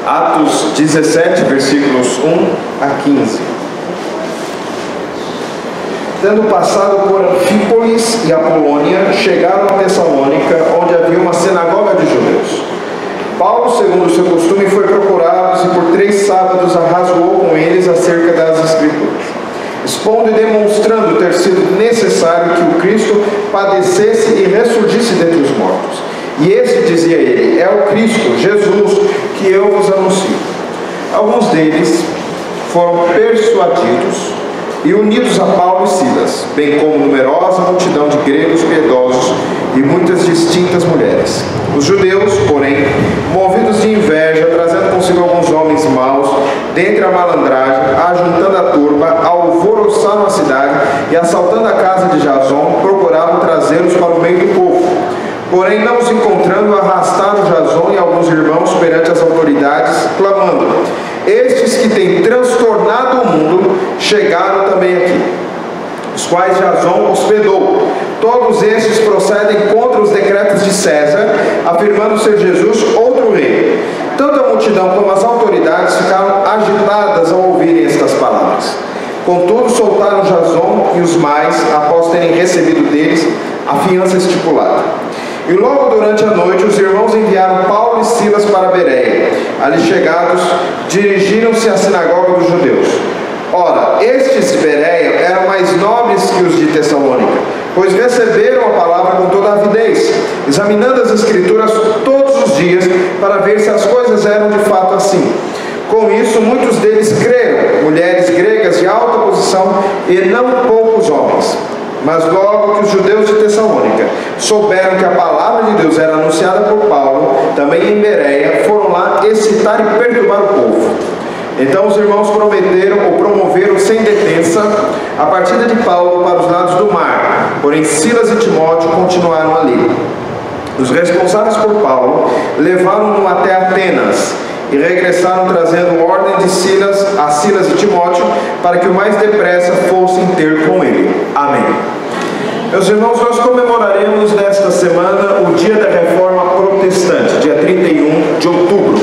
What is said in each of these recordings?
Atos 17, versículos 1 a 15. Tendo passado por Anfípolis e Apolônia, chegaram a Tessalônica, onde havia uma sinagoga de judeus. Paulo, segundo o seu costume, foi procurá-los e por 3 sábados arrazoou com eles acerca das Escrituras, expondo e demonstrando ter sido necessário que o Cristo padecesse e ressurgisse dentre os mortos. E esse, dizia ele, é o Cristo, Jesus, que eu vos anuncio. Alguns deles foram persuadidos e unidos a Paulo e Silas, bem como numerosa multidão de gregos piedosos e muitas distintas mulheres. Os judeus, porém, movidos de inveja, trazendo consigo alguns homens maus, dentre a malandragem, ajuntando a turba, alvoroçaram a cidade e, assaltando a casa de Jason, procuravam trazê-los para o meio do povo. Porém, não os encontrando, arrastaram Jason e alguns irmãos perante as autoridades, clamando: estes que têm transtornado o mundo chegaram também aqui, os quais Jason hospedou. Todos estes procedem contra os decretos de César, afirmando ser Jesus outro rei. Tanto a multidão como as autoridades ficaram agitadas ao ouvirem estas palavras. Contudo, soltaram Jason e os mais, após terem recebido deles a fiança estipulada. E logo durante a noite os irmãos enviaram Paulo e Silas para Bereia. Ali chegados, dirigiram-se à sinagoga dos judeus. Ora, estes de Bereia eram mais nobres que os de Tessalônica, pois receberam a palavra com toda a avidez, examinando as Escrituras todos os dias, para ver se as coisas eram de fato assim. Com isso, muitos deles creram, mulheres gregas de alta posição e não poucos homens. Mas logo que os judeus de Tessalônica souberam que a palavra de Deus era anunciada por Paulo, também em Bereia, foram lá excitar e perturbar o povo. Então os irmãos promoveram sem detença a partida de Paulo para os lados do mar, porém Silas e Timóteo continuaram ali. Os responsáveis por Paulo levaram-no até Atenas e regressaram trazendo ordem de Silas e Timóteo para que o mais depressa fossem ter com ele. Amém. Meus irmãos, nós comemoraremos nesta semana o dia da Reforma Protestante, dia 31 de outubro.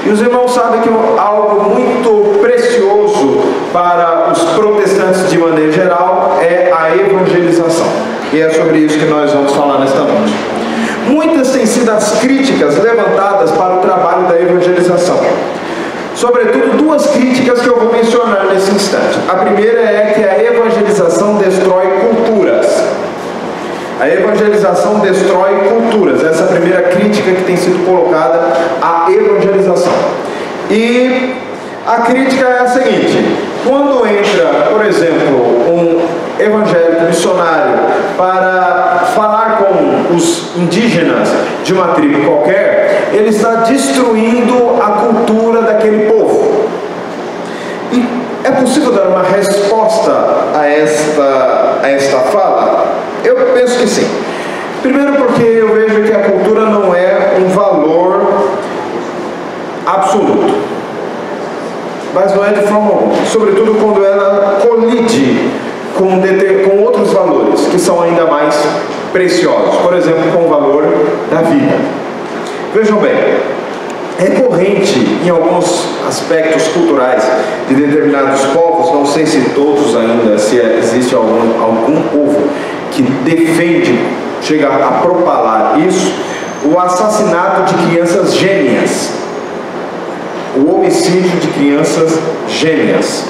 E os irmãos sabem que algo muito precioso para os protestantes de maneira geral é a evangelização. E é sobre isso que nós vamos falar nesta noite. Muitas têm sido as críticas levantadas para o trabalho da evangelização. Sobretudo 2 críticas que eu vou mencionar nesse instante. A primeira é que a evangelização destrói culturas. A evangelização destrói culturas. Essa é a primeira crítica que tem sido colocada à evangelização. E a crítica é a seguinte: quando entra, por exemplo, um evangélico missionário para falar com os indígenas de uma tribo qualquer, ele está destruindo a cultura daquele povo. E é possível dar uma resposta a esta fala? Eu penso que sim. Primeiro porque eu vejo que a cultura não é um valor absoluto, mas não é de forma alguma, sobretudo quando ela colide com outros valores que são ainda mais preciosos, por exemplo, com o valor da vida. Vejam bem, é corrente em alguns aspectos culturais de determinados povos, não sei se todos ainda, se existe algum povo que defende, chega a propalar isso, o assassinato de crianças gêmeas, o homicídio de crianças gêmeas,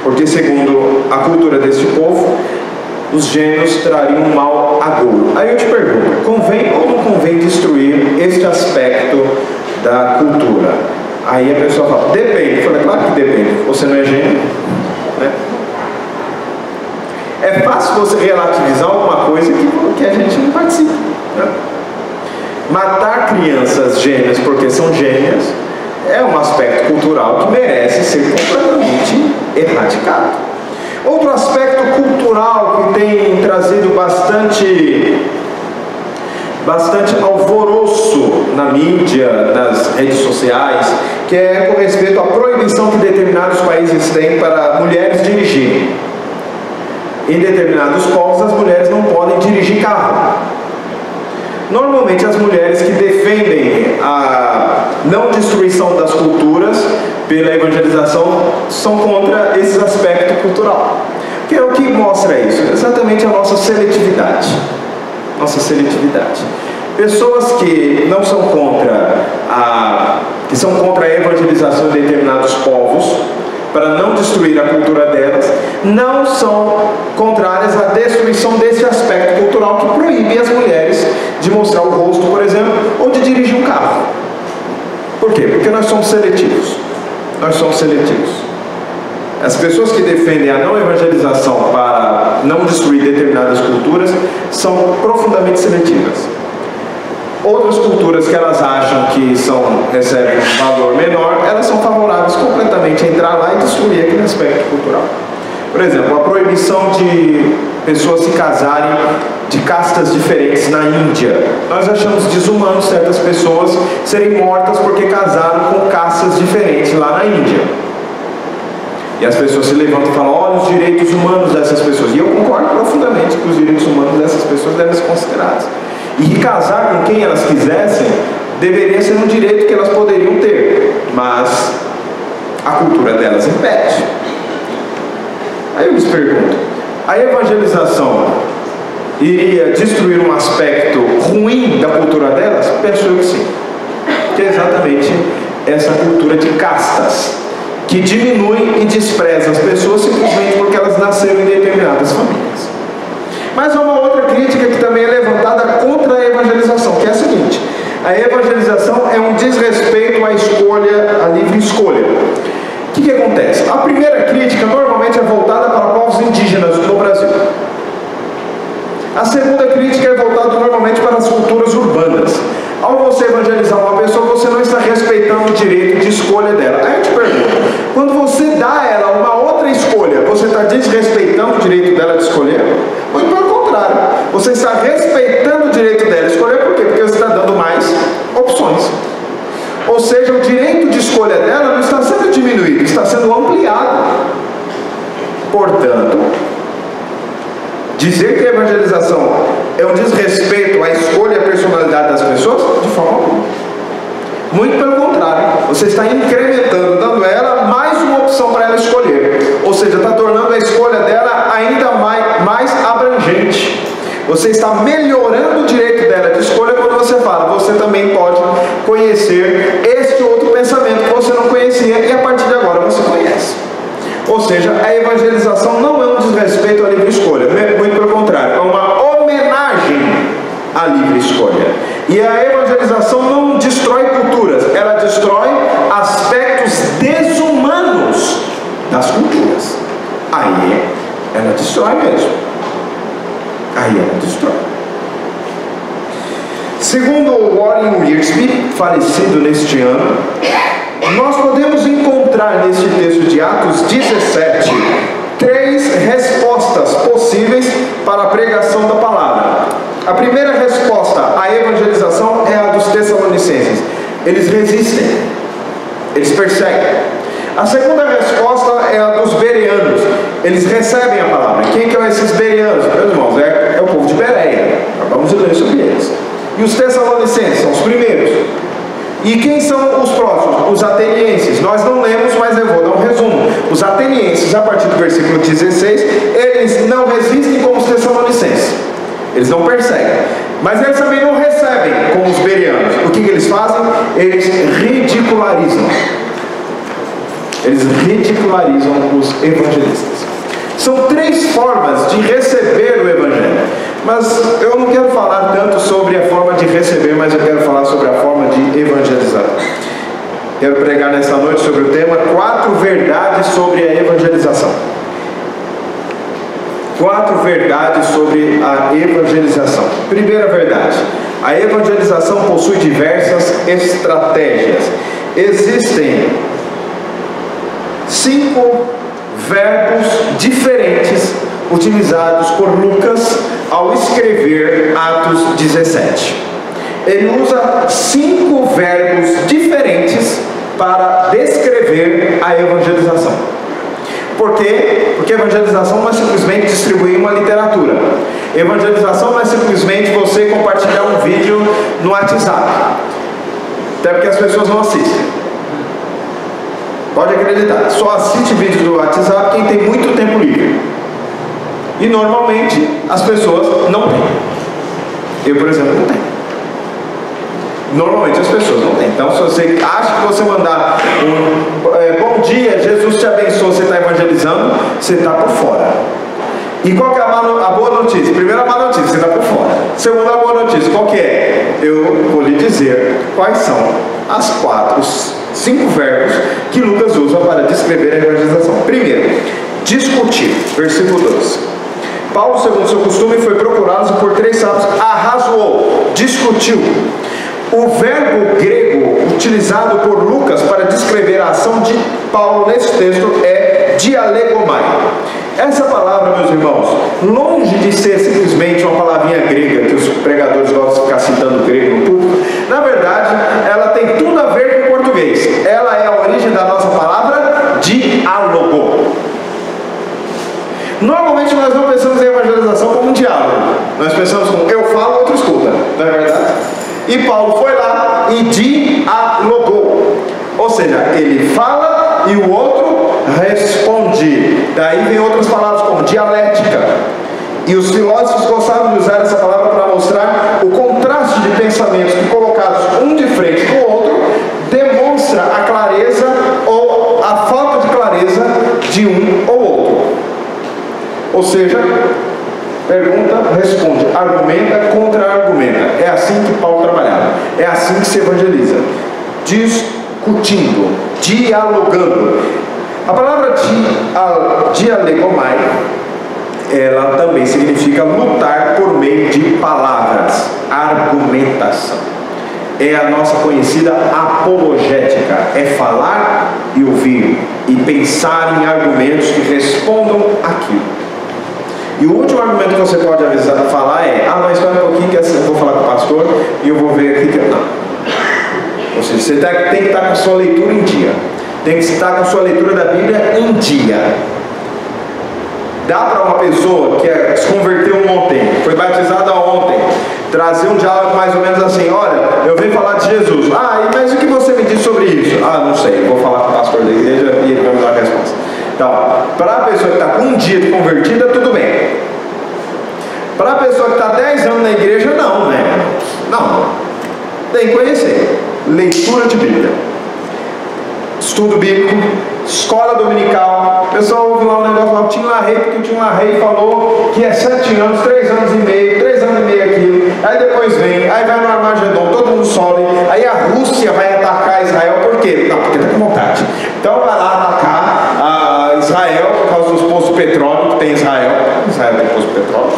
porque segundo a cultura deste povo, os gêmeos trariam um mal agouro. Aí eu te pergunto, convém ou não convém destruir este aspecto da cultura? Aí a pessoa fala, depende. Eu falei, claro que depende, você não é gêmeo, né? É fácil você relativizar alguma coisa que a gente não participa, né? Matar crianças gêmeas porque são gêmeas é um aspecto cultural que merece ser completamente erradicado. Outro aspecto cultural que tem trazido bastante alvoroço na mídia, nas redes sociais, que é com respeito à proibição que determinados países têm para mulheres dirigirem. Em determinados povos as mulheres não podem dirigir carro. Normalmente as mulheres que defendem a não destruição das culturas pela evangelização são contra esse aspecto cultural. Que é o que mostra isso? Exatamente a nossa seletividade. Nossa seletividade. Pessoas que não são contra que são contra a evangelização de determinados povos, para não destruir a cultura delas, não são contrárias à destruição desse aspecto cultural que proíbe as mulheres de mostrar o rosto, por exemplo, ou de dirigir um carro. Por quê? Porque nós somos seletivos. Nós somos seletivos. As pessoas que defendem a não evangelização para não destruir determinadas culturas são profundamente seletivas. Outras culturas que elas acham que recebem um valor menor, elas são favoráveis completamente a entrar lá e destruir aquele aspecto cultural. Por exemplo, a proibição de pessoas se casarem de castas diferentes na Índia. Nós achamos desumano certas pessoas serem mortas porque casaram com castas diferentes lá na Índia. E as pessoas se levantam e falam, olha os direitos humanos dessas pessoas. E eu concordo profundamente que os direitos humanos dessas pessoas devem ser considerados. E que casar com quem elas quisessem deveria ser um direito que elas poderiam ter, mas a cultura delas impede. Aí eu lhes pergunto, a evangelização iria destruir um aspecto ruim da cultura delas? Penso eu que sim. Que é exatamente essa cultura de castas, que diminui e despreza as pessoas simplesmente porque elas nasceram em determinadas famílias. Mas há uma outra crítica que também é levantada contra a evangelização, que é a seguinte: a evangelização é um desrespeito à escolha, à livre escolha. O que acontece? A primeira crítica normalmente é voltada para povos indígenas no Brasil. A segunda crítica é voltada normalmente para as culturas urbanas. Ao você evangelizar uma pessoa, você não está respeitando o direito de escolha dela. Aí eu te pergunto, quando você dá a ela uma outra escolha, você está desrespeitando o direito dela de escolher? Muito pelo contrário, você está respeitando o direito dela de escolher. Por quê? Porque você está dando mais opções. Ou seja, o direito de escolha dela não está sendo diminuído, está sendo ampliado. Portanto, dizer que a evangelização é um desrespeito à escolha e à personalidade das pessoas, de forma alguma. Muito pelo contrário, você está incrementando, dando a ela mais uma opção para ela escolher. Ou seja, está tornando a escolha dela ainda mais abrangente. Você está melhorando o direito dela de escolha quando você fala, você também pode conhecer este outro pensamento que você não conhecia e a partir de agora você conhece. Ou seja, a evangelização não é um desrespeito à livre escolha, muito pelo contrário, é uma homenagem à livre escolha. E a evangelização não destrói culturas, ela destrói aspectos desumanos das culturas. Aí ela destrói mesmo. Aí ela destrói. Segundo Warren Wiersbe, falecido neste ano, nós podemos encontrar neste texto de Atos 17 três respostas possíveis para a pregação da palavra. A primeira resposta à evangelização é a dos Tessalonicenses. Eles resistem, eles perseguem. A segunda resposta é a dos bereanos. Eles recebem a palavra. Quem que são esses bereanos? Meus irmãos, é o povo de Bereia. Acabamos de ler sobre eles. E os Tessalonicenses são os primeiros. E quem são os próximos? Os atenienses. Nós não lemos, mas eu vou dar um resumo. Os atenienses, a partir do versículo 16, eles não resistem como os Tessalonicenses. Eles não perseguem. Mas eles também não recebem como os bereanos. O que eles fazem? Eles ridicularizam. Eles ridicularizam os evangelistas. São três formas de receber o evangelho. Mas eu não quero falar tanto sobre a forma de receber, mas eu quero falar sobre a forma de evangelizar. Quero pregar nesta noite sobre o tema 4 verdades sobre a evangelização. 4 verdades sobre a evangelização. Primeira verdade: a evangelização possui diversas estratégias. Existem 5 verbos diferentes utilizados por Lucas ao escrever Atos 17. Ele usa 5 verbos diferentes para descrever a evangelização. Por quê? Porque evangelização não é simplesmente distribuir uma literatura. Evangelização não é simplesmente você compartilhar um vídeo no WhatsApp. Até porque as pessoas não assistem. Pode acreditar, só assiste vídeos do WhatsApp quem tem muito tempo livre. E normalmente as pessoas não têm. Eu, por exemplo, não tenho. Normalmente as pessoas não têm. Então, se você acha que você mandar bom dia, Jesus te abençoe, você está evangelizando, você está por fora. E qual que é a boa notícia? Primeiro, a má notícia, você está por fora. Segunda, a boa notícia, qual que é? Eu vou lhe dizer quais são os 5 verbos que Lucas usa para descrever a evangelização. Primeiro, discutir, versículo 2. Paulo, segundo seu costume, foi procurado por 3 sábios, arrazoou, discutiu. O verbo grego utilizado por Lucas para descrever a ação de Paulo nesse texto é dialegomai. Essa palavra, meus irmãos, longe de ser simplesmente uma palavrinha grega que os pregadores gostam de ficar citando grego no público, na verdade, ela tem tudo a ver com o português. Ela é a origem da nossa palavra diálogo. Normalmente nós não pensamos em evangelização como um diálogo. Nós pensamos como eu falo, outro escuta, não é verdade? E Paulo foi lá e dialogou. Ou seja, ele fala e o outro responde. Daí vem outras palavras como dialética. E os filósofos gostavam de usar essa palavra para mostrar o contraste de pensamentos que, colocados um de frente do outro, demonstra a clareza ou a falta de clareza de um ou outro. Ou seja, pergunta, responde, argumenta, contra-argumenta. É assim que Paulo trabalhava. É assim que se evangeliza. Discutindo, dialogando. A palavra dialegomai, ela também significa lutar por meio de palavras, argumentação. É a nossa conhecida apologética, é falar e ouvir e pensar em argumentos que respondam aquilo. E o último argumento que você pode falar é: ah, mas espera um pouquinho que eu vou falar com o pastor e eu vou ver aqui que não. Ou seja, você tem que estar com a sua leitura em dia. Tem que estar com a sua leitura da Bíblia em dia. Dá para uma pessoa que se converteu ontem, foi batizada ontem, trazer um diálogo mais ou menos assim: olha, eu venho falar de Jesus. Ah, mas o que você me diz sobre isso? Ah, não sei, eu vou falar com o pastor da igreja e ele vai me dar a resposta. Então, para a pessoa que está com um dia de convertida, tudo bem. Para a pessoa que está 10 anos na igreja, não, né? Não. Tem que conhecer. Leitura de Bíblia. Estudo bíblico. Escola dominical. O pessoal ouve lá um negócio lá, o Tim LaHaye, porque o Tim LaHaye falou que é 7 anos, 3 anos e meio, 3 anos e meio aquilo. Aí depois vem, aí vai no Armagedon, todo mundo sobe. Aí a Rússia vai atacar Israel, por quê? Não, porque está com vontade. Então vai lá atacar Israel por causa dos postos de petróleo que tem Israel. Israel tem posto de petróleo.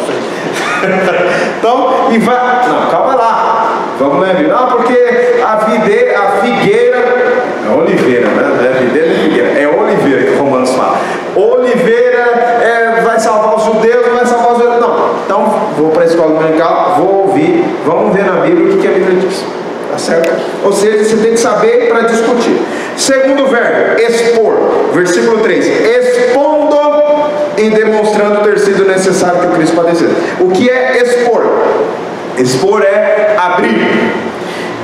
Então, e vai. Não, calma lá. Vamos ver. Não, porque a figueira. É oliveira, né? Não é videira, nem figueira. É oliveira que o Romanos fala. Oliveira vai salvar os judeus, não vai salvar os judeus. Não. Então, vou para a escola dominical, vou ouvir. Vamos ver na Bíblia o que a Bíblia diz. Tá certo? Ou seja, você tem que saber para discutir. Segundo verbo, expor. Versículo 3. Expondo e demonstrando ter sido necessário que o Cristo padecesse. O que é expor? Expor é abrir,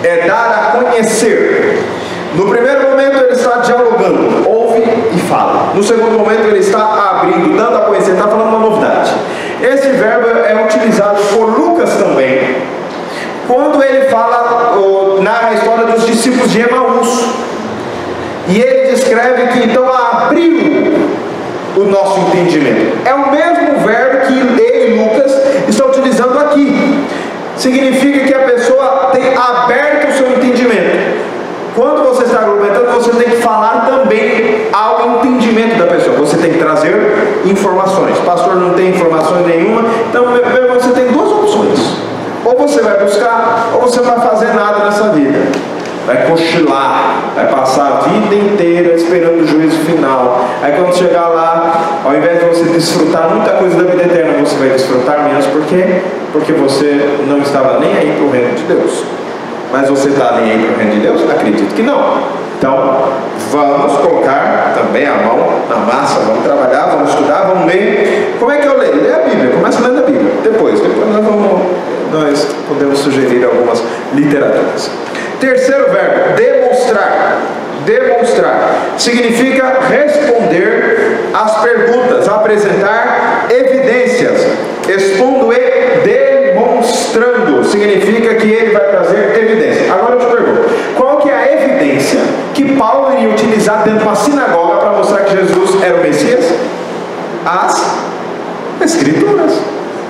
é dar a conhecer. No primeiro momento ele está dialogando, ouve e fala. No segundo momento ele está abrindo, dando a conhecer, está falando uma novidade. Esse verbo é utilizado por Lucas também, quando ele fala, narra a história dos discípulos de Emaús. E ele descreve que então abriu o nosso entendimento. É o mesmo verbo que ele, Lucas, está utilizando aqui. Significa que a pessoa tem aberto o seu entendimento. Quando você está argumentando, você tem que falar também ao entendimento da pessoa. Você tem que trazer informações. Pastor, não tem informações nenhuma. Então, meu irmão, você tem 2 opções. Ou você vai buscar, ou você não vai fazer nada nessa vida. Vai cochilar, vai passar a vida inteira esperando o juízo final. Aí quando chegar lá, ao invés de você desfrutar muita coisa da vida eterna, você vai desfrutar menos. Por quê? Porque você não estava nem aí para o reino de Deus. Mas você está nem aí para o reino de Deus? Acredito que não. Então, vamos colocar também a mão na massa, vamos trabalhar, vamos estudar, vamos ler. Como é que eu leio? Lê a Bíblia, começa lendo a Bíblia. Depois nós podemos sugerir algumas literaturas. Terceiro verbo, demonstrar. Demonstrar. significa responder às perguntas, apresentar evidências. Expondo e demonstrando significa que ele vai trazer evidência. Agora eu te pergunto, qual que é a evidência que Paulo iria utilizar dentro de uma sinagoga para mostrar que Jesus era o Messias? As Escrituras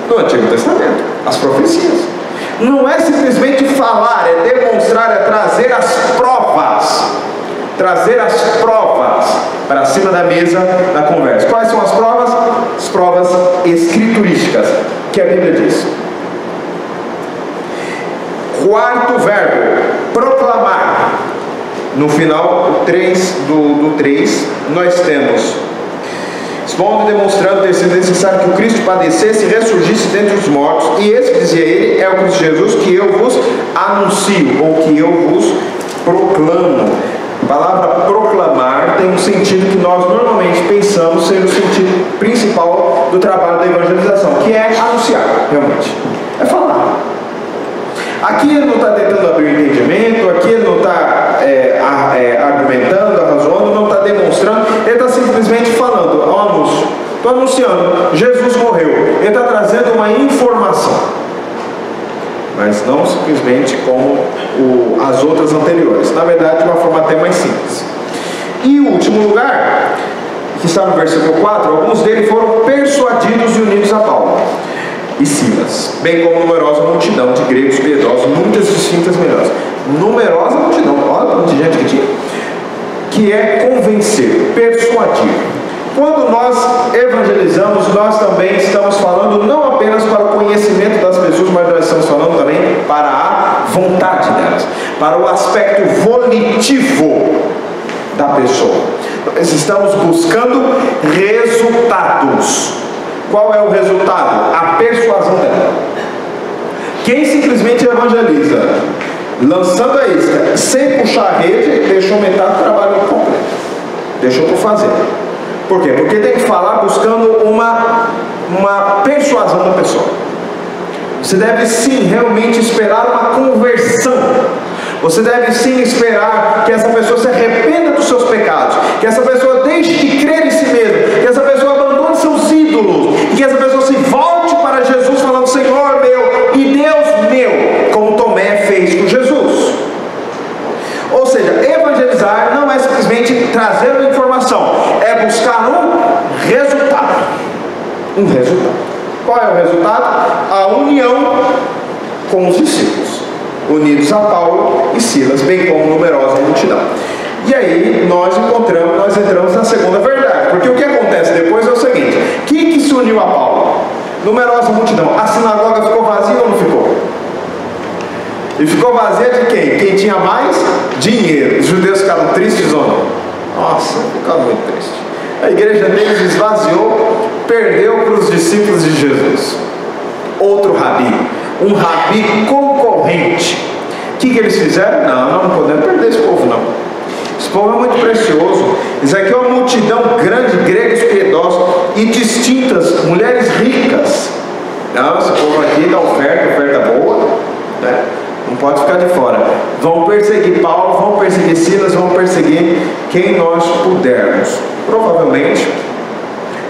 do Antigo Testamento, as profecias. Não é simplesmente falar, é demonstrar, é trazer as provas. Trazer as provas para cima da mesa da conversa. Quais são as provas? As provas escriturísticas, que a Bíblia diz. Quarto verbo, proclamar. No final 3 do 3, nós temos: expondo e demonstrando ter sido necessário que o Cristo padecesse e ressurgisse dentre os mortos, e esse, dizia ele, é o Cristo Jesus que eu vos anuncio, ou que eu vos proclamo. A palavra proclamar tem um sentido que nós normalmente pensamos ser o sentido principal do trabalho da evangelização, que é anunciar, realmente. É falar. Aqui ele não está tentando abrir o entendimento, aqui ele não está argumentando, arrazoando, não está demonstrando, ele está simplesmente falando, é um anúncio. Estou anunciando, Jesus morreu. Ele está trazendo uma informação, mas não simplesmente como as outras anteriores. Na verdade, de uma forma até mais simples. E o último lugar, que está no versículo 4, alguns deles foram persuadidos e unidos a Paulo e Silas, bem como numerosa multidão de gregos piedosos, muitas distintas melhores. Numerosa multidão, olha o tanto de gente que tinha. Que é convencer, persuadir. Quando nós evangelizamos, nós também estamos falando não apenas para o conhecimento das pessoas, mas nós estamos falando também para a vontade delas, para o aspecto volitivo da pessoa. Nós estamos buscando resultados. Qual é o resultado? A persuasão dela. Quem simplesmente evangeliza, lançando a isca, sem puxar a rede, deixou metade do trabalho completo. Deixou por fazer. Por quê? Porque tem que falar buscando uma persuasão da pessoa. Você deve sim realmente esperar uma conversão. Você deve sim esperar que essa pessoa se arrependa dos seus pecados, que essa pessoa deixe de crer em si mesma, que essa pessoa abandone seus ídolos, e que essa pessoa se volte para Jesus falando: Senhor meu e Deus meu, como Tomé fez com Jesus. Ou seja, evangelizar não é simplesmente trazer uma informação, é buscar um resultado. Um resultado. Qual é o resultado? A união com os discípulos, unidos a Paulo e Silas, bem como numerosa multidão. E aí nós entramos na segunda verdade, porque o que acontece depois é o seguinte: quem que se uniu a Paulo? Numerosa multidão. A sinagoga ficou vazia ou não ficou? E ficou vazia de quem? Quem tinha mais dinheiro. Os judeus ficaram tristes ou não? Nossa, ficaram muito tristes. A igreja deles esvaziou, perdeu para os discípulos de Jesus. Outro rabi, um rabi concorrente. O que eles fizeram? Não podemos perder esse povo não. Esse povo é muito precioso. Isso aqui é uma multidão grande, gregos piedosos e distintas, mulheres ricas. Não, esse povo aqui dá oferta boa, né? Não pode ficar de fora. Vão perseguir Paulo, vão perseguir Silas, vão perseguir quem nós pudermos. Provavelmente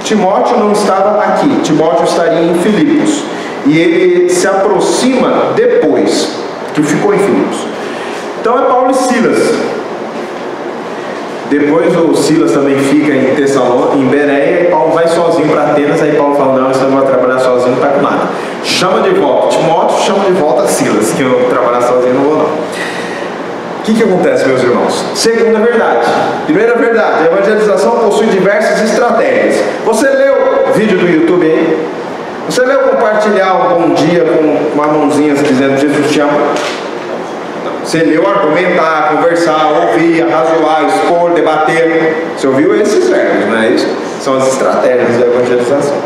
Timóteo não estava aqui. Timóteo estaria em Filipos, e ele se aproxima depois que ficou em Filipos. Então é Paulo e Silas. Depois o Silas também fica em Tessalônica, em Bereia, e Paulo vai sozinho para Atenas. Aí Paulo fala: não, você não vai trabalhar sozinho, não está com nada. Chama de volta Timóteo, chama de volta Silas, que eu trabalhar sozinho não vou não. O que acontece, meus irmãos? Segunda verdade. Primeira verdade: a evangelização possui diversas estratégias. Você leu o vídeo do YouTube aí? Você leu compartilhar um bom dia com uma mãozinha dizendo Jesus te ama? Você leu argumentar, conversar, ouvir, arrazoar, expor, debater. Você ouviu esses verbos, não é isso? São as estratégias da evangelização.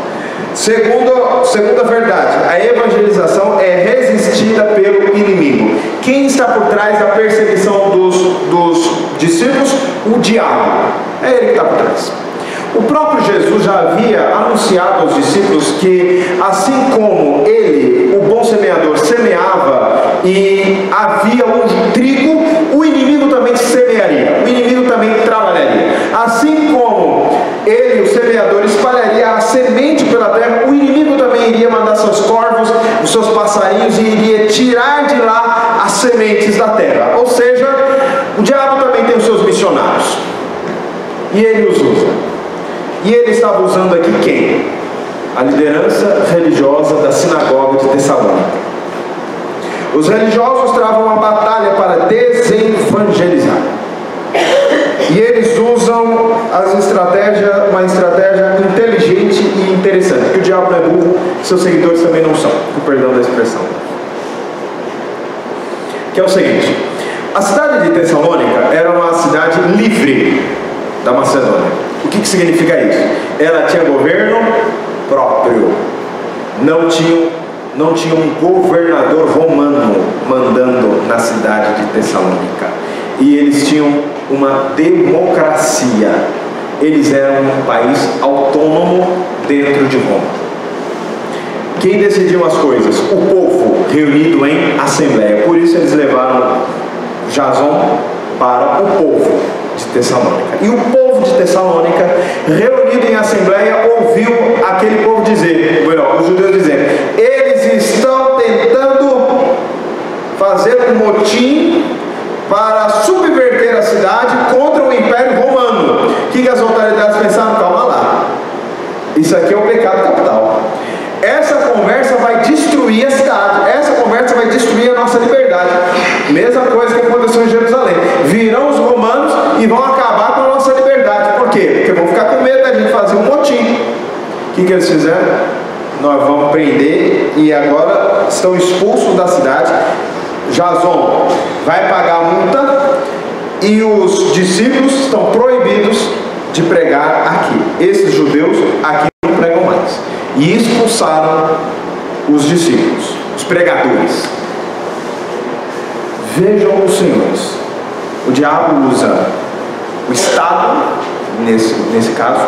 Segunda verdade: a evangelização é resistida pelo inimigo. Quem está por trás da perseguição dos discípulos? O diabo. É ele que está por trás. O próprio Jesus já havia anunciado aos discípulos que, assim como ele, o bom semeador, semeava e havia um trigo, o inimigo também semearia, o inimigo também trabalharia. espalharia a semente pela terra, o inimigo também iria mandar seus corvos, os seus passarinhos, e iria tirar de lá as sementes da terra. Ou seja, o diabo também tem os seus missionários, e ele os usa. E ele estava usando aqui quem? A liderança religiosa da sinagoga de Tessalônica. Os religiosos travam uma batalha para desevangelizar, e eles usam uma estratégia inteligente e interessante, porque o diabo não é burro, seus seguidores também não são, com perdão da expressão. Que é o seguinte: a cidade de Tessalônica era uma cidade livre da Macedônia. O que significa isso? Ela tinha governo próprio, não tinha um governador romano mandando na cidade de Tessalônica, e eles tinham uma democracia. Eles eram um país autônomo dentro de Roma. Quem decidiu as coisas? O povo reunido em assembleia. Por isso eles levaram Jason para o povo de Tessalônica. E o povo de Tessalônica, reunido em assembleia, ouviu aquele povo dizer, os judeus dizendo: eles estão tentando fazer um motim para subverter a cidade contra o Império Romano. O que as autoridades pensaram? Calma lá, isso aqui é o pecado capital. Essa conversa vai destruir a cidade, essa conversa vai destruir a nossa liberdade. Mesma coisa que aconteceu em Jerusalém. Virão os romanos e vão acabar com a nossa liberdade. Por quê? Porque vão ficar com medo da gente fazer um motim. O que eles fizeram? Nós vamos prender, e agora estão expulsos da cidade. Jason vai pagar a multa, e os discípulos estão proibidos de pregar aqui. Esses judeus aqui não pregam mais. E expulsaram os discípulos, os pregadores. Vejam os senhores, o diabo usa o Estado, nesse caso.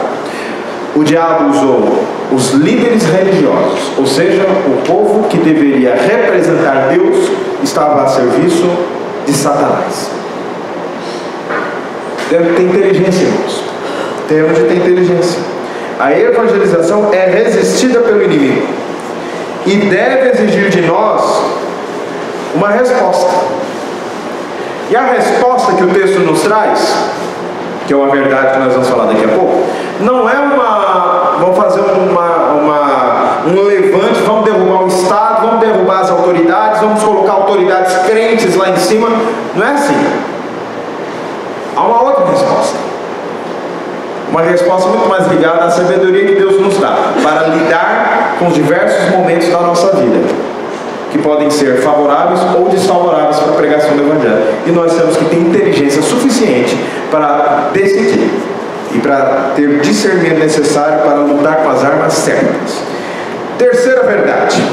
O diabo usou os líderes religiosos, ou seja, o povo que deveria representar Deus estava a serviço de Satanás. Temos que ter inteligência, irmãos. Temos de ter inteligência. A evangelização é resistida pelo inimigo e deve exigir de nós uma resposta. E a resposta que o texto nos traz, que é uma verdade que nós vamos falar daqui a pouco, não é vamos fazer um levante, vamos derrubar o Estado, vamos derrubar as autoridades, vamos colocar autoridades crentes lá em cima. Não é assim. Há uma outra resposta. Uma resposta muito mais ligada à sabedoria que Deus nos dá para lidar com os diversos momentos da nossa vida, que podem ser favoráveis ou desfavoráveis para a pregação do Evangelho. E nós temos que ter inteligência suficiente para decidir e para ter discernimento necessário para lutar com as armas certas. Terceira verdade.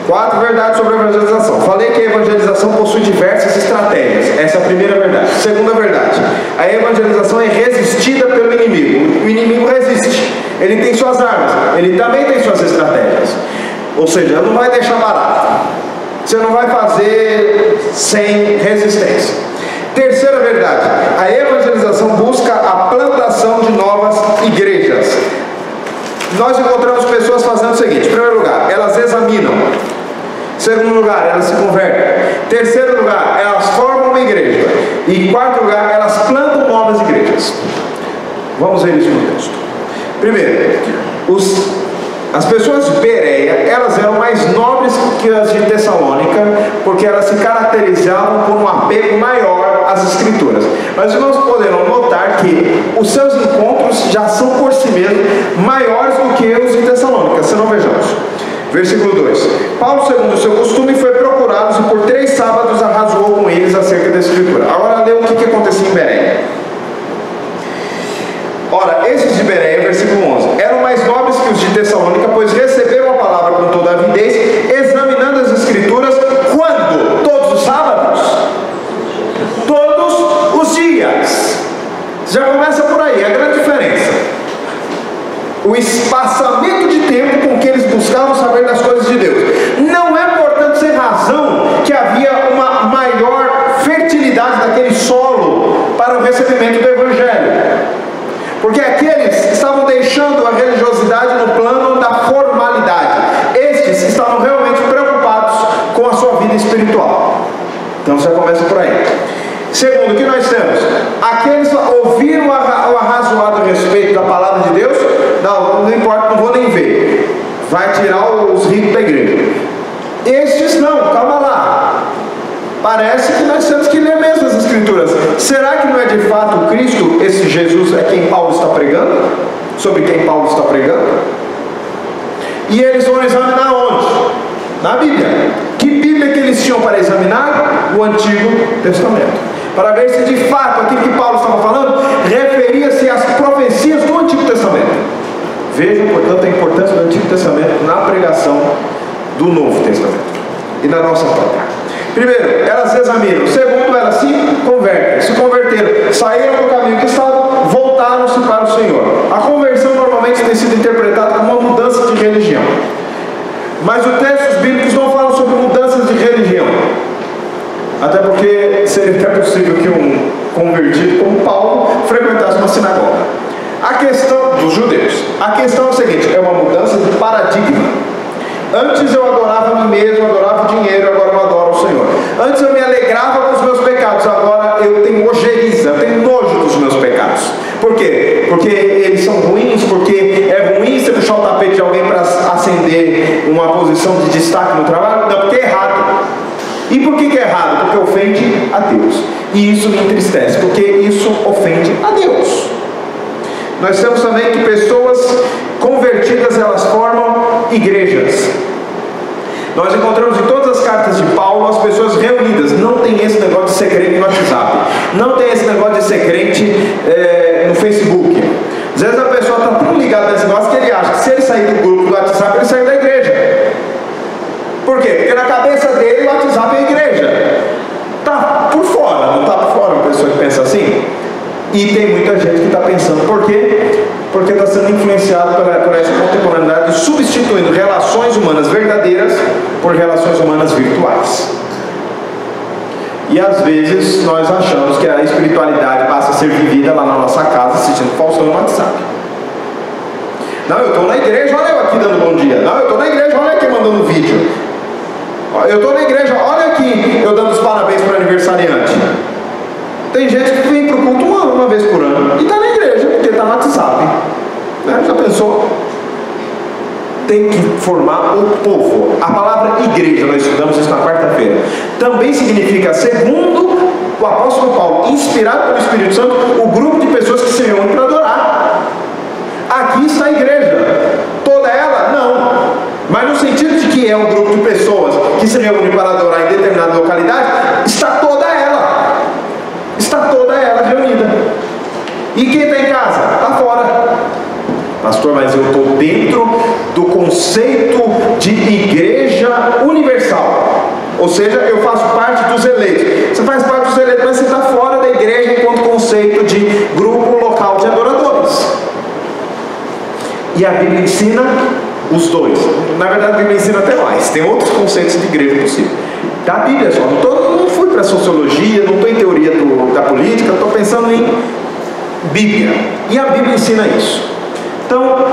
4 verdades sobre a evangelização. Falei que a evangelização possui diversas estratégias. Essa é a primeira verdade. Segunda verdade: a evangelização é resistida pelo inimigo. O inimigo resiste. Ele tem suas armas. Ele também tem suas estratégias. Ou seja, ele não vai deixar barato. Você não vai fazer sem resistência. Terceira verdade: a evangelização busca a plantação de novas igrejas. Nós encontramos pessoas fazendo o seguinte: em primeiro lugar, elas examinam. Segundo lugar, elas se convertem. Terceiro lugar, elas formam uma igreja. E em quarto lugar, elas plantam novas igrejas. Vamos ver isso no texto. Primeiro, as pessoas de Bereia, elas eram mais nobres que as de Tessalônica, porque elas se caracterizavam por um apego maior às Escrituras. Mas nós poderão notar que os seus encontros já são por si mesmos maiores do que os de Tessalônica. Se não, vejamos. Versículo 2: Paulo, segundo o seu costume, foi procurá-los e por 3 sábados arrazoou com eles acerca da Escritura. Agora lê o que acontecia em Bereia. Ora, esses de Bereia, versículo 11, eram mais nobres que os de Tessalônica, pois receberam a palavra com toda a avidez, examinando as Escrituras. Quando? Todos os sábados? Todos os dias. Já começa por aí, a grande diferença. O espaçamento de tempo com que eles buscavam saber das coisas de Deus. Não é, portanto, sem razão que havia uma maior fertilidade daquele solo para o recebimento do Evangelho. Porque aqueles estavam deixando a religiosidade no plano da formalidade. Estes estavam realmente preocupados com a sua vida espiritual. Então você começa por aí. Segundo, o que nós temos? Aqueles ouviram o arrazoado respeito da palavra de Deus. Não importa, não vou nem ver. Vai tirar os ricos da igreja. Estes não, calma lá. Parece que nós temos que ler mesmo as escrituras. Será que não é de fato o Cristo, esse Jesus é quem Paulo está pregando? Sobre quem Paulo está pregando? E eles vão examinar onde? Na Bíblia. Que Bíblia que eles tinham para examinar? O Antigo Testamento. Para ver se de fato aquilo que Paulo estava falando referia-se às profecias do Antigo Testamento. Vejam, portanto, a importância do Antigo Testamento na pregação do Novo Testamento e na nossa própria. Primeiro, elas se examinam. Segundo, elas se convertem. Se converteram, saíram do caminho que estavam, voltaram-se para o Senhor. A conversão normalmente tem sido interpretada como uma mudança de religião. Mas os textos bíblicos não falam sobre mudanças de religião. Até porque seria até possível que um convertido como Paulo frequentasse uma sinagoga. A questão dos judeus, a questão é o seguinte: é uma mudança de paradigma. Antes eu adorava a mim mesmo, adorava o dinheiro, agora eu adoro o Senhor. Antes eu me alegrava com os meus pecados, agora eu tenho ojeriza, eu tenho nojo dos meus pecados. Por quê? Porque eles são ruins, porque é ruim você puxar o tapete de alguém para ascender uma posição de destaque no trabalho? Não, porque é errado. E por que é errado? Porque ofende a Deus. E isso me entristece, porque isso ofende a Deus. Nós temos também que pessoas convertidas, elas formam igrejas. Nós encontramos em todas as cartas de Paulo as pessoas reunidas. Não tem esse negócio de ser crente no WhatsApp. Não tem esse negócio de ser crente no Facebook. Às vezes a pessoa está tão ligada nesse negócio que ele acha que se ele sair do grupo do WhatsApp, ele sai da igreja. Por quê? Porque na cabeça dele o WhatsApp é a igreja. Está por fora, não está por fora uma pessoa que pensa assim? E tem muita gente que está pensando. Por quê? Porque está sendo influenciado por essa contemporaneidade, substituindo relações humanas verdadeiras por relações humanas virtuais. E às vezes nós achamos que a espiritualidade passa a ser vivida lá na nossa casa assistindo Faustão no WhatsApp. Não, eu estou na igreja, olha eu aqui dando bom dia. Não, eu estou na igreja, olha aqui mandando vídeo. Eu estou na igreja, olha aqui eu dando os parabéns para o aniversariante. Tem gente que vem para o culto uma vez por ano e está na igreja, porque está no WhatsApp. Né? Já pensou? Tem que formar o povo. A palavra igreja, nós estudamos isso na quarta-feira, também significa, segundo o apóstolo Paulo, inspirado pelo Espírito Santo, o grupo de pessoas que se reúnem para adorar. Aqui está a igreja. Toda ela? Não. Mas no sentido de que é um grupo de pessoas que se reúnem para adorar em determinada localidade, está toda ela. Está toda ela reunida. E quem está em casa? Está fora. Pastor, mas eu estou dentro do conceito de igreja universal. Ou seja, eu faço parte dos eleitos. Você faz parte dos eleitos, mas você está fora da igreja enquanto conceito de grupo local de adoradores. E a Bíblia ensina os dois. Na verdade, a Bíblia ensina até mais. Tem outros conceitos de igreja possível. Da Bíblia só. Não fui para a sociologia, não estou em teoria da política, estou pensando em Bíblia. E a Bíblia ensina isso. Então,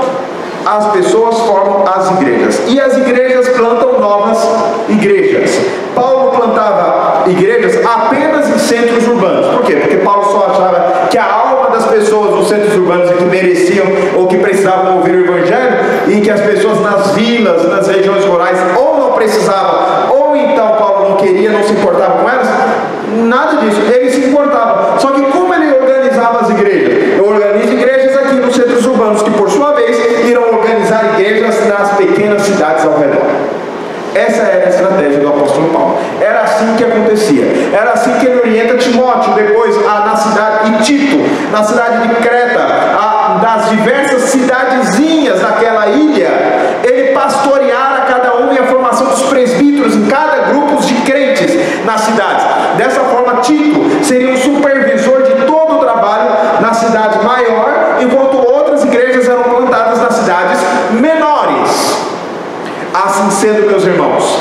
as pessoas formam as igrejas. E as igrejas plantam novas igrejas. Paulo plantava igrejas apenas em centros urbanos. Por quê? Porque Paulo só achava que a alma das pessoas nos centros urbanos é que mereciam ou que precisavam ouvir o Evangelho, e que as pessoas nas vilas, nas regiões rurais, ou não precisavam, ou então Paulo não queria, não se importava com elas. Nada disso, ele se importava. Só que como ele organizava as igrejas? Eu organizo igrejas aqui nos centros urbanos, que por sua vez irão organizar igrejas nas pequenas cidades ao redor. Essa era a estratégia do apóstolo Paulo. Era assim que acontecia. Era assim que ele orienta Timóteo depois na cidade, e Tito, na cidade de Creta, das diversas cidadezinhas daquela ilha, ele pastoreara cada uma e a formação dos presbíteros em cada grupo de crentes nas cidades. Dessa forma, Tito seria um supervisor de todo o trabalho na cidade maior, enquanto outras igrejas eram plantadas nas cidades menores. Assim sendo, meus irmãos,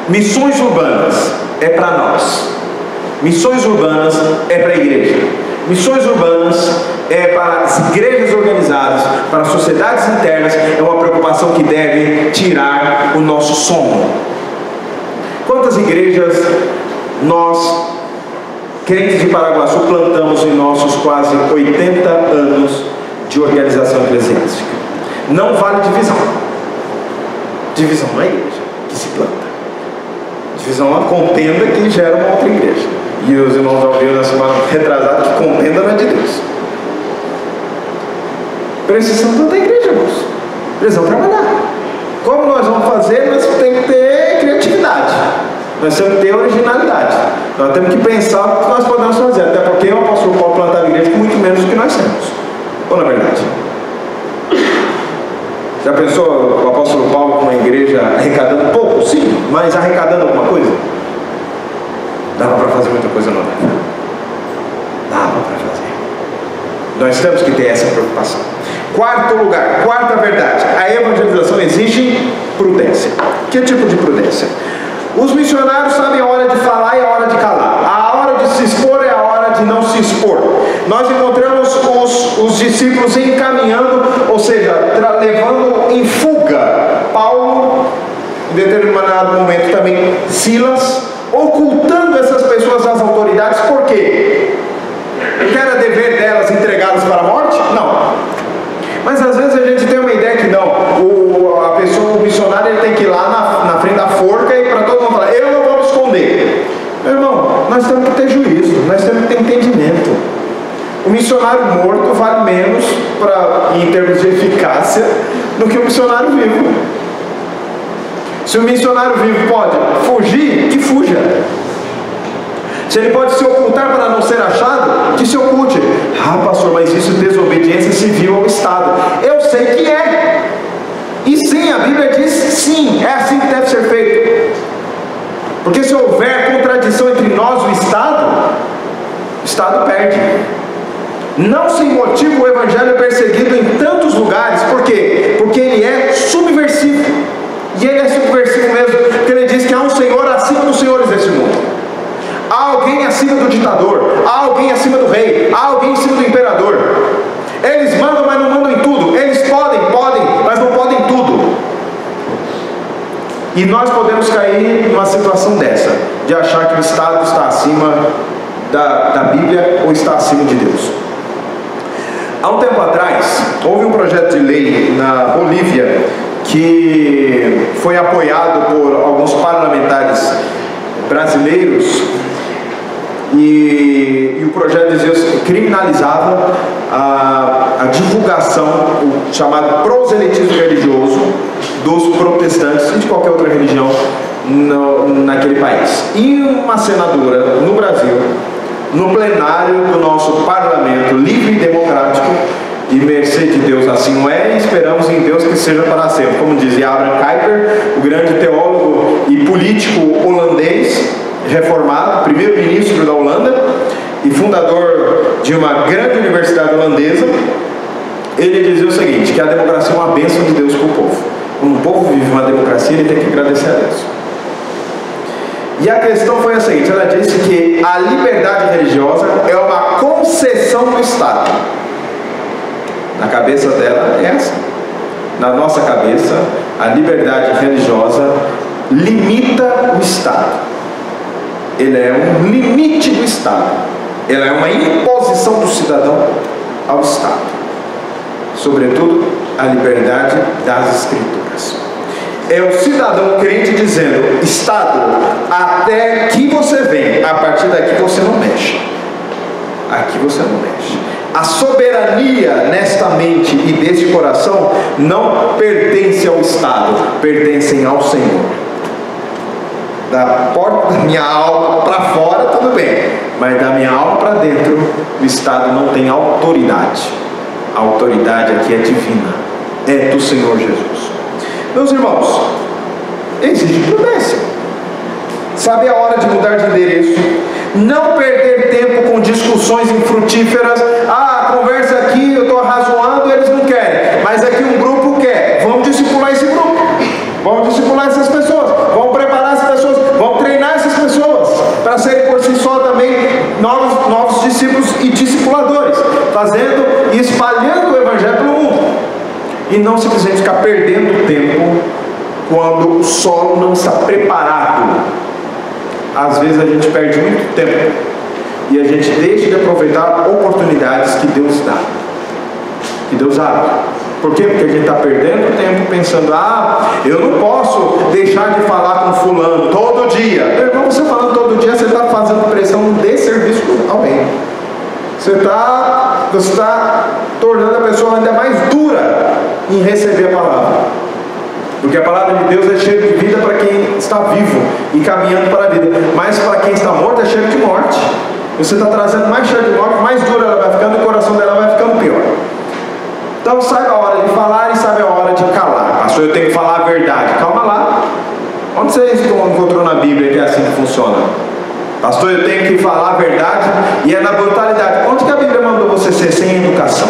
missões urbanas é para nós. Missões urbanas é para a igreja. Missões urbanas, para as igrejas organizadas, para as sociedades internas, é uma preocupação que deve tirar o nosso sono. Quantas igrejas nós, crentes de Paraguaçu, plantamos em nossos quase 80 anos de organização eclesiástica? Não vale divisão. Divisão não é igreja que se planta. Divisão é uma contenda que gera uma outra igreja. E os irmãos ouviram na semana retrasada que contenda não é de Deus. Precisamos plantar a igreja, irmãos. Precisamos trabalhar. Como nós vamos fazer? Nós temos que ter criatividade. Nós temos que ter originalidade. Nós temos que pensar o que nós podemos fazer. Até porque o apóstolo Paulo plantava a igreja com muito menos do que nós temos. Ou na verdade? Já pensou o apóstolo Paulo com uma igreja arrecadando pouco? Sim, mas arrecadando alguma coisa? Dava para fazer muita coisa, não dava? Dava para fazer. Nós temos que ter essa preocupação. Quarto lugar, quarta verdade: a evangelização exige prudência. Que tipo de prudência? Os missionários sabem a hora de falar e a hora de calar. A hora de se expor é a hora de não se expor. Nós encontramos os discípulos encaminhando, ou seja, levando em fuga Paulo, em determinado momento também Silas, ocultando essas pessoas às autoridades. Por quê? Porque era dever delas entregá-los para a morte? Não. Mas às vezes a gente tem uma ideia que não, o missionário ele tem que ir lá na frente da forca e para todo mundo falar: eu não vou me esconder. Meu irmão, nós temos que ter juízo, nós temos que ter entendimento. O missionário morto vale menos em termos de eficácia do que o missionário vivo. Se o missionário vivo pode fugir, que fuja. Se ele pode se ocultar para não ser achado, que se oculte. Ah, pastor, mas isso é desobediência civil ao Estado. Eu sei que é. E sim, a Bíblia diz sim, é assim que deve ser feito. Porque se houver contradição entre nós e o Estado perde. Não sem motivo o Evangelho é perseguido em tantos lugares. Por quê? Porque ele é subversivo. E ele é subversivo mesmo, porque ele diz que há um Senhor acima dos senhores desse mundo. Há alguém acima do ditador, há alguém acima do rei, há alguém acima do imperador. Eles mandam, mas não mandam em tudo. Eles podem, mas não podem tudo. E nós podemos cair numa situação dessa, de achar que o Estado está acima da Bíblia ou está acima de Deus. Há um tempo atrás, houve um projeto de lei na Bolívia que foi apoiado por alguns parlamentares brasileiros. E o projeto dizia, criminalizava a divulgação, o chamado proselitismo religioso dos protestantes e de qualquer outra religião naquele país. E uma senadora no Brasil, no plenário do nosso parlamento livre e democrático, e mercê de Deus assim o é, e esperamos em Deus que seja para sempre, como dizia Abraham Kuyper, o grande teólogo e político holandês reformado, primeiro-ministro da Holanda e fundador de uma grande universidade holandesa. Ele dizia o seguinte, que a democracia é uma bênção de Deus para o povo. Quando o povo vive uma democracia, ele tem que agradecer a Deus. E a questão foi a seguinte: ela disse que a liberdade religiosa é uma concessão do Estado. Na cabeça dela é assim. Na nossa cabeça, a liberdade religiosa limita o Estado. Ele é um limite do Estado. Ela é uma imposição do cidadão ao Estado. Sobretudo, a liberdade das Escrituras. É o cidadão crente dizendo: Estado, até aqui você vem, a partir daqui você não mexe. Aqui você não mexe. A soberania nesta mente e deste coração não pertence ao Estado, pertencem ao Senhor. Da porta da minha alma para fora tudo bem, mas da minha alma para dentro o Estado não tem autoridade. A autoridade aqui é divina, é do Senhor Jesus. Meus irmãos, exige prudência. Saber a hora de mudar de endereço, não perder tempo com discussões infrutíferas. Ah, conversa aqui, eu estou arrazoando, eles não querem, mas aqui um grupo quer. Vamos discipular esse grupo, vamos discipular essas pessoas, vamos preparar essas pessoas, vamos treinar essas pessoas para serem por si só também novos discípulos e discipuladores. fazendo e espalhando o Evangelho pelo mundo, e não simplesmente ficar perdendo tempo quando o solo não está preparado. Às vezes a gente perde muito tempo e a gente deixa de aproveitar oportunidades que Deus dá, que Deus abre. Por quê? Porque a gente está perdendo tempo pensando: eu não posso deixar de falar com fulano todo dia. Meu irmão, você falando todo dia, você está fazendo pressão de serviço a alguém. Você está tornando a pessoa ainda mais dura em receber a palavra, porque a palavra de Deus é cheia de vida para quem está vivo e caminhando para a vida, mas para quem está morto é cheio de morte. Você está trazendo mais cheio de morte, mais dura ela vai ficando, e o coração dela vai ficando pior. Então saiba a hora de falar e sabe a hora de calar. Pastor, eu tenho que falar a verdade. Calma lá. Onde você encontrou na Bíblia que é assim que funciona? Pastor, eu tenho que falar a verdade e é na brutalidade. Onde que a Bíblia mandou você ser sem educação?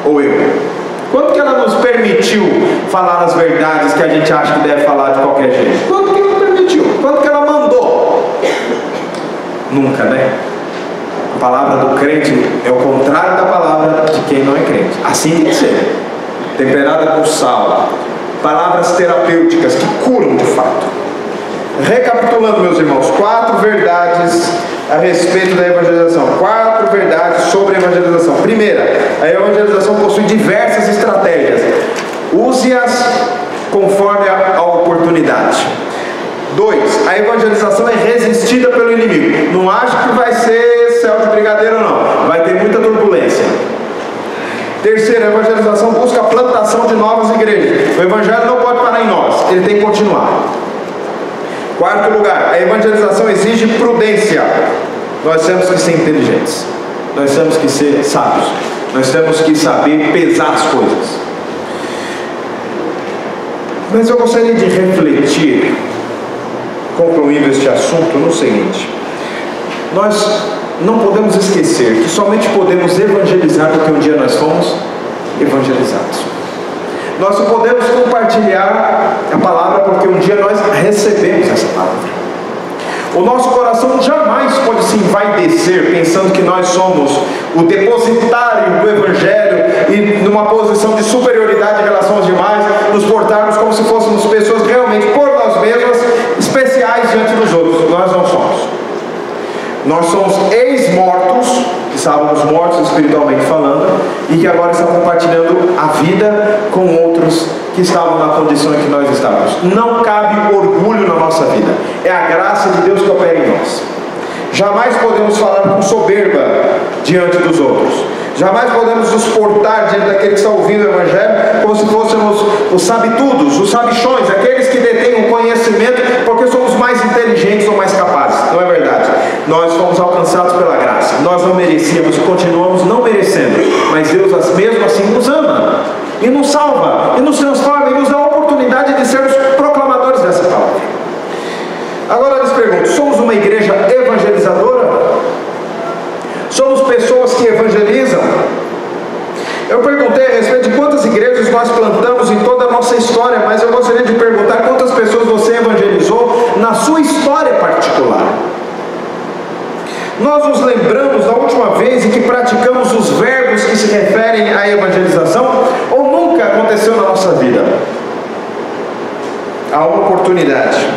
Ou eu? Quando que ela nos permitiu falar as verdades que a gente acha que deve falar de qualquer jeito? Quando que ela permitiu? Quando que ela mandou? Nunca, né? A palavra do crente é o contrário da palavra de quem não é crente. Assim tem que ser. Temperada com sal. Palavras terapêuticas que curam de fato. Recapitulando, meus irmãos, 4 verdades a respeito da evangelização. 4 verdades sobre a evangelização. Primeira, a evangelização possui diversas estratégias. Use-as conforme a oportunidade. 2, a evangelização é resistida pelo inimigo. Não acha que vai ser céu de brigadeiro, não. Vai ter muita turbulência. Terceiro, a evangelização busca a plantação de novas igrejas. O evangelho não pode parar em nós, ele tem que continuar. 4º lugar, a evangelização exige prudência. Nós temos que ser inteligentes, nós temos que ser sábios, nós temos que saber pesar as coisas. Mas eu gostaria de refletir, concluindo este assunto, no seguinte: nós não podemos esquecer que somente podemos evangelizar porque um dia nós fomos evangelizados. Nós só podemos compartilhar a palavra porque um dia nós recebemos essa palavra. O nosso coração jamais pode se envaidecer pensando que nós somos o depositário do Evangelho e numa posição de superioridade em relação aos demais, nos portarmos como se fôssemos pessoas realmente por nós mesmas especiais diante dos outros. Nós não somos. Nós somos ex-mortos, que estávamos mortos espiritualmente falando, e que agora estão compartilhando a vida com outros que estavam na condição em que nós estávamos. Não cabe orgulho na nossa vida. É a graça de Deus que opera em nós. Jamais podemos falar com soberba diante dos outros. Jamais podemos nos portar diante daquele que está ouvindo o Evangelho como se fôssemos os sabe-tudos, os sabichões, aqueles que detêm o conhecimento porque somos mais inteligentes ou mais capazes. Não é verdade. Nós fomos alcançados pela graça. Nós não merecíamos e continuamos não merecendo. Mas Deus mesmo assim nos ama e nos salva, e nos transforma, e nos dá a oportunidade de sermos proclamadores dessa palavra. Agora eu lhes pergunto: somos uma igreja evangelizadora? Somos pessoas que evangelizam? Eu perguntei a respeito de quantas igrejas nós plantamos em toda a nossa história, mas eu gostaria de perguntar quantas pessoas você evangelizou na sua história particular. Nós nos lembramos da última vez em que praticamos os verbos que se referem à evangelização, ou nunca aconteceu na nossa vida? Há uma oportunidade.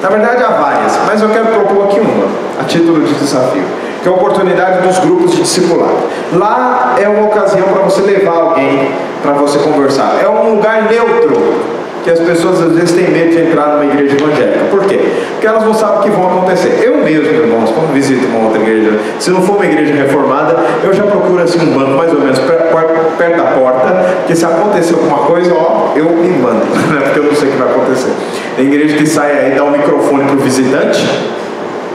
Na verdade há várias, mas eu quero propor aqui uma, a título de desafio, que é a oportunidade dos grupos de discipulado. Lá é uma ocasião para você levar alguém para você conversar. É um lugar neutro, que as pessoas às vezes têm medo de entrar numa igreja evangélica. Por quê? Porque elas não sabem o que vão acontecer. Eu mesmo, irmãos, quando visito uma outra igreja, se não for uma igreja reformada, eu já procuro assim um banco mais ou menos perto da porta, porque se acontecer alguma coisa, eu me mando, porque eu não sei o que vai acontecer. Tem igreja que sai aí e dá um microfone para o visitante.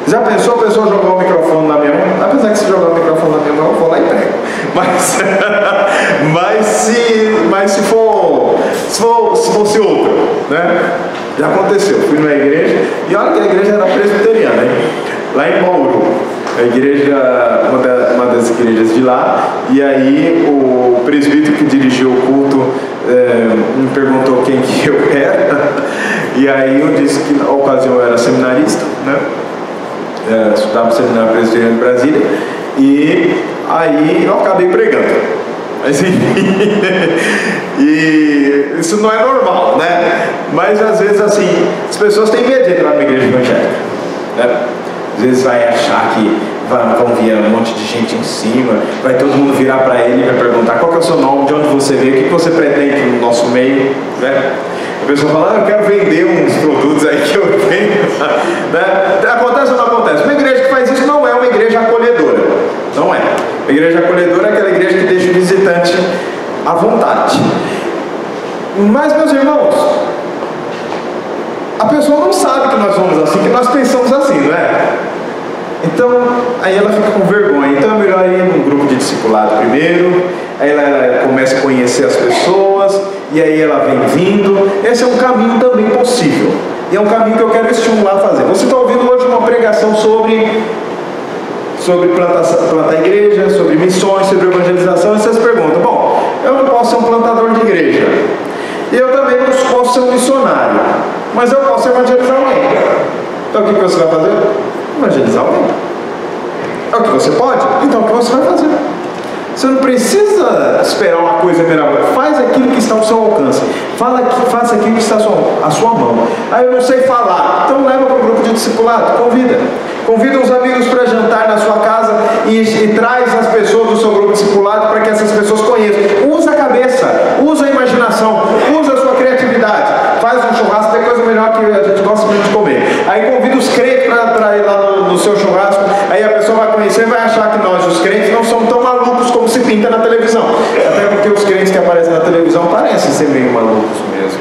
Já pensou a pessoa jogar o microfone na minha mão? Apesar que se jogar o microfone na minha mão, eu vou lá e prego. Mas se fosse outro, né? Já aconteceu. Fui numa igreja, e olha que a igreja era presbiteriana, hein? Lá em Bauru. A igreja, uma das igrejas de lá, e aí o presbítero que dirigiu o culto me perguntou quem que eu era, e aí eu disse que na ocasião eu era seminarista, né? Estudava no Seminário Presbiteriano de Brasília, E aí eu acabei pregando. Mas enfim, e isso não é normal, né? Mas às vezes assim, as pessoas têm medo de entrar numa igreja evangélica, né? Às vezes vai achar que vão vir um monte de gente em cima, vai todo mundo virar para ele e vai perguntar qual que é o seu nome, de onde você veio, o que você pretende no nosso meio, né? A pessoa fala, eu quero vender uns produtos aí que eu tenho, né? Acontece ou não acontece? Uma igreja que faz isso não é uma igreja acolhedora, não é. A igreja acolhedora é aquela igreja que deixa o visitante à vontade. Mas, meus irmãos, a pessoa não sabe que nós somos assim, que nós pensamos assim, não é? Então, aí ela fica com vergonha. Então é melhor ir num grupo de discipulado primeiro, aí ela começa a conhecer as pessoas, e aí ela vem vindo. Esse é um caminho também possível, e é um caminho que eu quero estimular a fazer. Você está ouvindo hoje uma pregação sobre plantar igreja, sobre missões, sobre evangelização, e vocês perguntam, bom, eu não posso ser um plantador de igreja, e eu também não posso ser um missionário, mas eu posso evangelizar alguém. Então o que você vai fazer? Evangelizar alguém. É o que você pode? Então o que você vai fazer? Você não precisa esperar uma coisa mirabolante. Faz aquilo que está ao seu alcance. Faça aquilo que está à sua mão. Ah, eu não sei falar. Então leva para o grupo de discipulado. Convida os amigos para jantar na sua casa e traz as pessoas do seu grupo de discipulado para que essas pessoas conheçam. Usa a cabeça, usa a imaginação, usa a sua criatividade. Faz um churrasco, tem coisa melhor que a gente gosta muito de comer. Aí convida os crentes para ir lá no seu churrasco. Aí a pessoa vai conhecer e vai achar que nós, os crentes, não somos tão malucos como se pinta na televisão. Até porque os crentes que aparecem na televisão parecem ser meio malucos mesmo.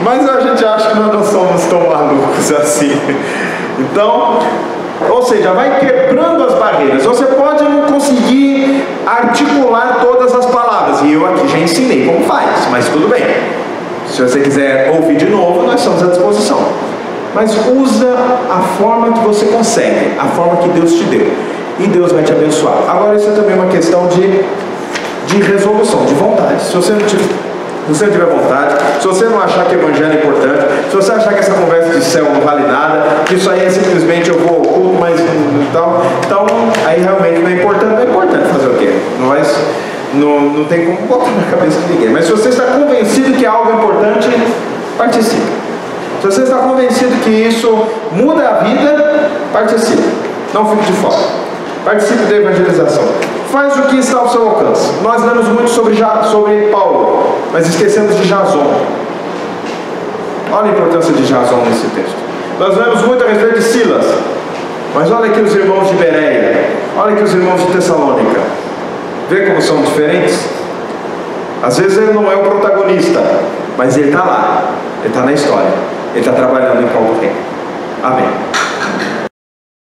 Mas a gente acha que nós não somos tão malucos assim. Então, ou seja, vai quebrando as barreiras. Você pode não conseguir articular todas as palavras, e eu aqui já ensinei como faz, mas tudo bem. Se você quiser ouvir de novo, nós estamos à disposição. Mas usa a forma que você consegue, a forma que Deus te deu, e Deus vai te abençoar. Agora isso é também uma questão de resolução, de vontade. Se você não tiver vontade, se você não achar que o evangelho é importante, se você achar que essa conversa de céu não vale nada, que isso aí é simplesmente eu vou ao culto, mas então aí realmente não é importante fazer o quê? Não tem como botar na cabeça de ninguém. Mas se você está convencido que é algo importante, participe. Se você está convencido que isso muda a vida, participe. Não fique de fora. Participe da evangelização. Faz o que está ao seu alcance. Nós lemos muito sobre Paulo, mas esquecemos de Jason. Olha a importância de Jason nesse texto. Nós lemos muito a respeito de Silas, mas olha aqui os irmãos de Bereia, olha aqui os irmãos de Tessalônica. Vê como são diferentes? Às vezes ele não é o protagonista, mas ele está lá, ele está na história, ele está trabalhando em prol do reino. Amém.